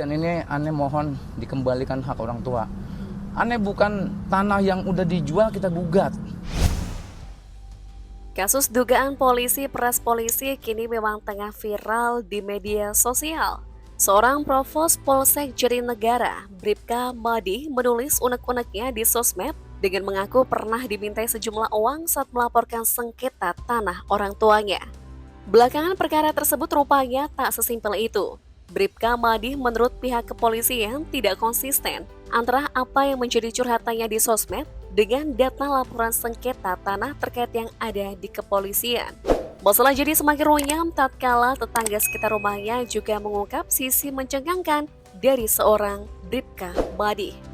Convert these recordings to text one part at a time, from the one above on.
Dan ini aneh mohon dikembalikan hak orang tua. Aneh bukan tanah yang udah dijual kita gugat. Kasus dugaan polisi peras polisi kini memang tengah viral di media sosial. Seorang provos Polsek Jatinegara, Bribka Madi, menulis unek-uneknya di sosmed dengan mengaku pernah dimintai sejumlah uang saat melaporkan sengketa tanah orang tuanya. Belakangan perkara tersebut rupanya tak sesimpel itu. Bribka Madi menurut pihak kepolisian tidak konsisten antara apa yang menjadi curhatannya di sosmed dengan data laporan sengketa tanah terkait yang ada di kepolisian. Masalah jadi semakin runyam tatkala tetangga sekitar rumahnya juga mengungkap sisi mencengangkan dari seorang Bribka Madi.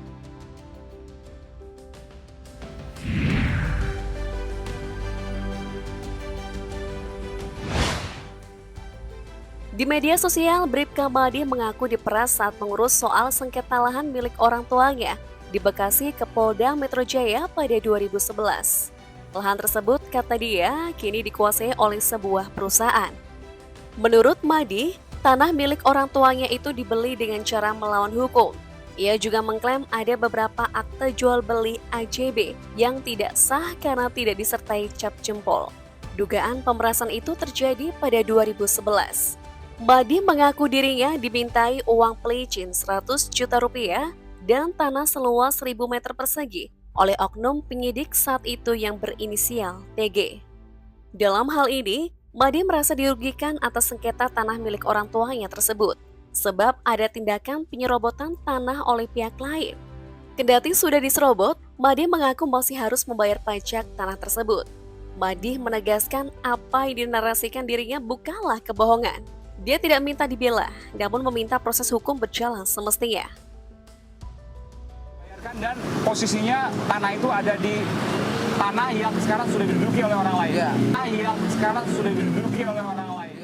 Di media sosial, Bribka Madi mengaku diperas saat mengurus soal sengketa lahan milik orang tuanya di Bekasi ke Polda Metro Jaya pada 2011. Lahan tersebut, kata dia, kini dikuasai oleh sebuah perusahaan. Menurut Madi, tanah milik orang tuanya itu dibeli dengan cara melawan hukum. Ia juga mengklaim ada beberapa akte jual beli AJB yang tidak sah karena tidak disertai cap jempol. Dugaan pemerasan itu terjadi pada 2011. Madi mengaku dirinya dimintai uang pelicin 100 juta rupiah dan tanah seluas 1.000 meter persegi oleh oknum penyidik saat itu yang berinisial TG. Dalam hal ini, Madi merasa dirugikan atas sengketa tanah milik orang tuanya tersebut, sebab ada tindakan penyerobotan tanah oleh pihak lain. Kendati sudah diserobot, Madi mengaku masih harus membayar pajak tanah tersebut. Madi menegaskan apa yang dinarasikan dirinya bukanlah kebohongan. Dia tidak minta dibela, namun meminta proses hukum berjalan semestinya. Dan posisinya tanah itu ada di tanah yang sekarang sudah diduduki oleh orang lain. Tanah yang sekarang sudah diduduki oleh orang lain.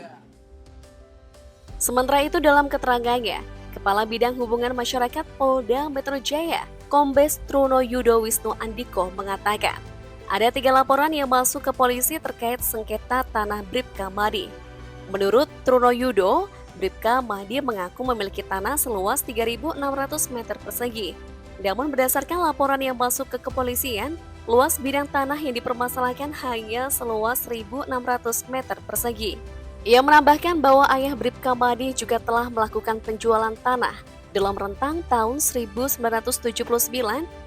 Sementara itu dalam keterangannya, Kepala Bidang Hubungan Masyarakat Polda Metro Jaya, Kombes Truno Yudo Wisnu Andiko mengatakan, ada 3 laporan yang masuk ke polisi terkait sengketa tanah Bribka Madi. Menurut Truno Yudo, Bribka Madi mengaku memiliki tanah seluas 3.600 meter persegi. Namun berdasarkan laporan yang masuk ke kepolisian, luas bidang tanah yang dipermasalahkan hanya seluas 1.600 meter persegi. Ia menambahkan bahwa ayah Bribka Madi juga telah melakukan penjualan tanah dalam rentang tahun 1979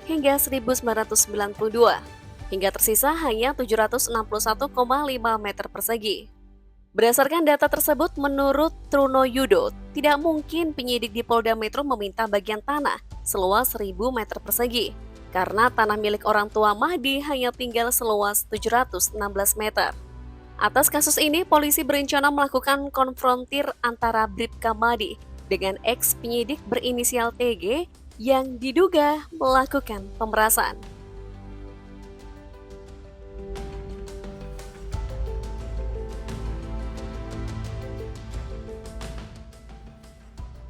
hingga 1992, hingga tersisa hanya 761,5 meter persegi. Berdasarkan data tersebut, menurut Truno Yudo, tidak mungkin penyidik di Polda Metro meminta bagian tanah seluas 1.000 meter persegi, karena tanah milik orang tua Madi hanya tinggal seluas 716 meter. Atas kasus ini, polisi berencana melakukan konfrontir antara Bribka Madi dengan ex-penyidik berinisial TG yang diduga melakukan pemerasan.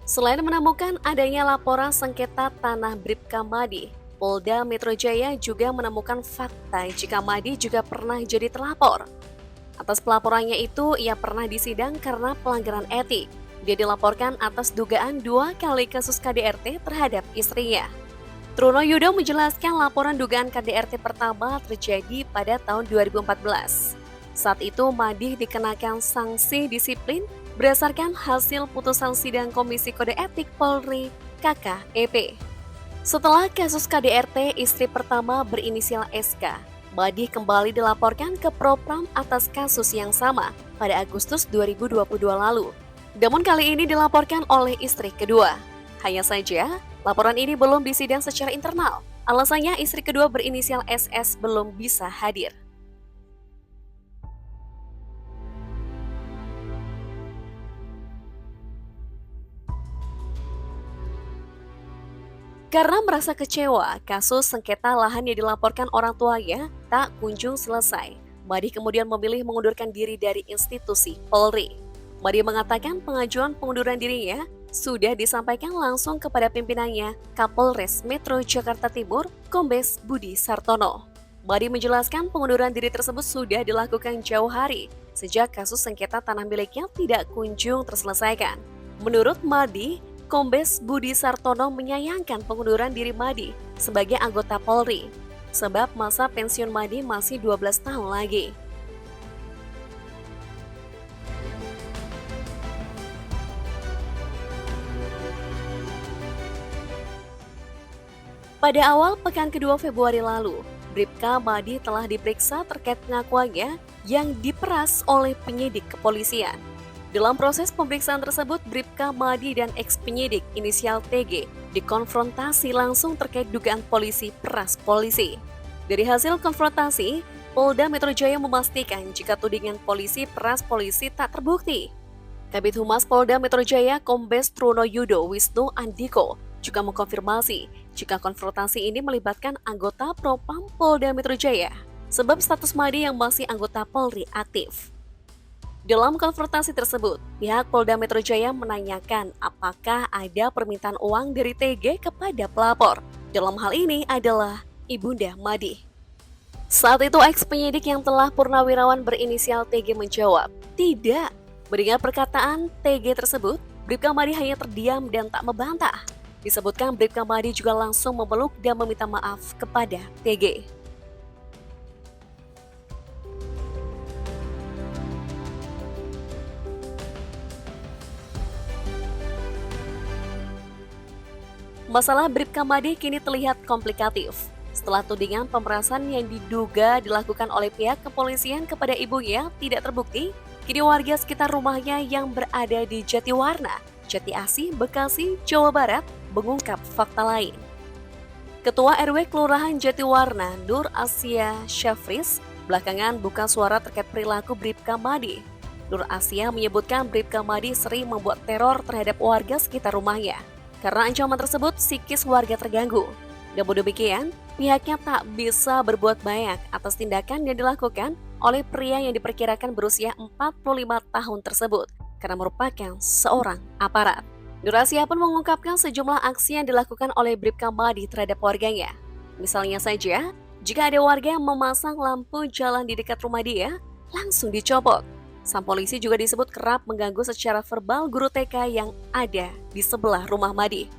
Selain menemukan adanya laporan sengketa tanah Bribka Madi, Polda Metro Jaya juga menemukan fakta jika Madi juga pernah jadi terlapor. Atas pelaporannya itu, ia pernah disidang karena pelanggaran etik. Dia dilaporkan atas dugaan 2 kali kasus KDRT terhadap istrinya. Truno Yudo menjelaskan laporan dugaan KDRT pertama terjadi pada tahun 2014. Saat itu, Madi dikenakan sanksi disiplin berdasarkan hasil putusan sidang Komisi Kode Etik Polri KKEP. Setelah kasus KDRT istri pertama berinisial SK, Madi kembali dilaporkan ke Propam atas kasus yang sama pada Agustus 2022 lalu. Namun kali ini dilaporkan oleh istri kedua. Hanya saja, laporan ini belum disidang secara internal. Alasannya istri kedua berinisial SS belum bisa hadir. Karena merasa kecewa, kasus sengketa lahan yang dilaporkan orang tuanya tak kunjung selesai. Madi kemudian memilih mengundurkan diri dari institusi Polri. Madi mengatakan pengajuan pengunduran dirinya sudah disampaikan langsung kepada pimpinannya Kapolres Metro Jakarta Timur, Kombes Budi Sartono. Madi menjelaskan pengunduran diri tersebut sudah dilakukan jauh hari sejak kasus sengketa tanah miliknya tidak kunjung terselesaikan. Menurut Madi, Kombes Budi Sartono menyayangkan pengunduran diri Madi sebagai anggota Polri, sebab masa pensiun Madi masih 12 tahun lagi. Pada awal pekan kedua Februari lalu, Bribka Madi telah diperiksa terkait pengakuannya yang diperas oleh penyidik kepolisian. Dalam proses pemeriksaan tersebut, Bribka Madi dan ex-penyidik inisial TG dikonfrontasi langsung terkait dugaan polisi peras polisi. Dari hasil konfrontasi, Polda Metro Jaya memastikan jika tudingan polisi peras polisi tak terbukti. Kabid Humas Polda Metro Jaya Kombes Truno Yudo Wisnu Andiko juga mengkonfirmasi jika konfrontasi ini melibatkan anggota Propam Polda Metro Jaya, sebab status Madi yang masih anggota Polri aktif. Dalam konfrontasi tersebut, pihak Polda Metro Jaya menanyakan apakah ada permintaan uang dari TG kepada pelapor. Dalam hal ini adalah Ibunda Madi. Saat itu ex-penyidik yang telah purnawirawan berinisial TG menjawab, tidak. Mendengar perkataan TG tersebut, Bribka Madi hanya terdiam dan tak membantah. Disebutkan Bribka Madi juga langsung memeluk dan meminta maaf kepada TG. Masalah Bribka Madi kini terlihat komplikatif. Setelah tudingan pemerasan yang diduga dilakukan oleh pihak kepolisian kepada ibunya tidak terbukti, kini warga sekitar rumahnya yang berada di Jatiwarna, Jati Asih, Bekasi, Jawa Barat, mengungkap fakta lain. Ketua RW Kelurahan Jatiwarna, Nur Asia Syafris, belakangan buka suara terkait perilaku Bribka Madi. Nur Asia menyebutkan Bribka Madi sering membuat teror terhadap warga sekitar rumahnya. Karena ancaman tersebut, psikis warga terganggu. Namun demikian, pihaknya tak bisa berbuat banyak atas tindakan yang dilakukan oleh pria yang diperkirakan berusia 45 tahun tersebut, karena merupakan seorang aparat. Nur Asia pun mengungkapkan sejumlah aksi yang dilakukan oleh Bribka Madi terhadap warganya. Misalnya saja, jika ada warga yang memasang lampu jalan di dekat rumah dia, langsung dicopot. Sang polisi juga disebut kerap mengganggu secara verbal guru TK yang ada di sebelah rumah Madi.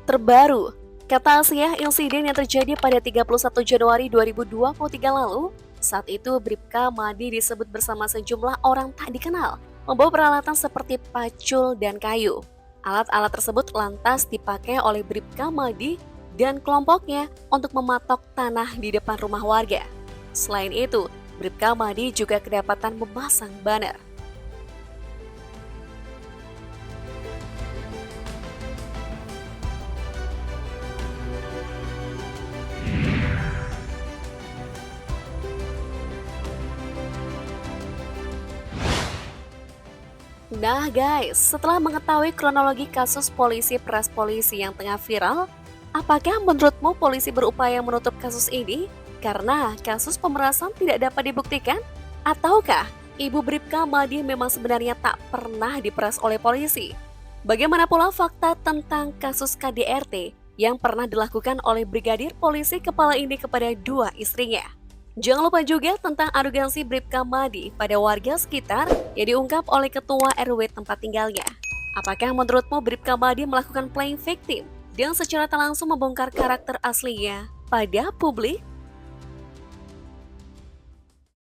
Terbaru, kata Asia, insiden yang terjadi pada 31 Januari 2023 lalu, saat itu Bribka Madi disebut bersama sejumlah orang tak dikenal, membawa peralatan seperti pacul dan kayu. Alat-alat tersebut lantas dipakai oleh Bribka Madi dan kelompoknya untuk mematok tanah di depan rumah warga. Selain itu, Bribka Madi juga kedapatan memasang banner. Nah guys, setelah mengetahui kronologi kasus polisi peras polisi yang tengah viral, apakah menurutmu polisi berupaya menutup kasus ini karena kasus pemerasan tidak dapat dibuktikan? Ataukah ibu Bribka Madi memang sebenarnya tak pernah diperas oleh polisi? Bagaimana pula fakta tentang kasus KDRT yang pernah dilakukan oleh Brigadir Polisi Kepala ini kepada dua istrinya? Jangan lupa juga tentang arogansi Bribka Madi pada warga sekitar yang diungkap oleh ketua RW tempat tinggalnya. Apakah menurutmu Bribka Madi melakukan playing victim dan secara tak langsung membongkar karakter aslinya pada publik?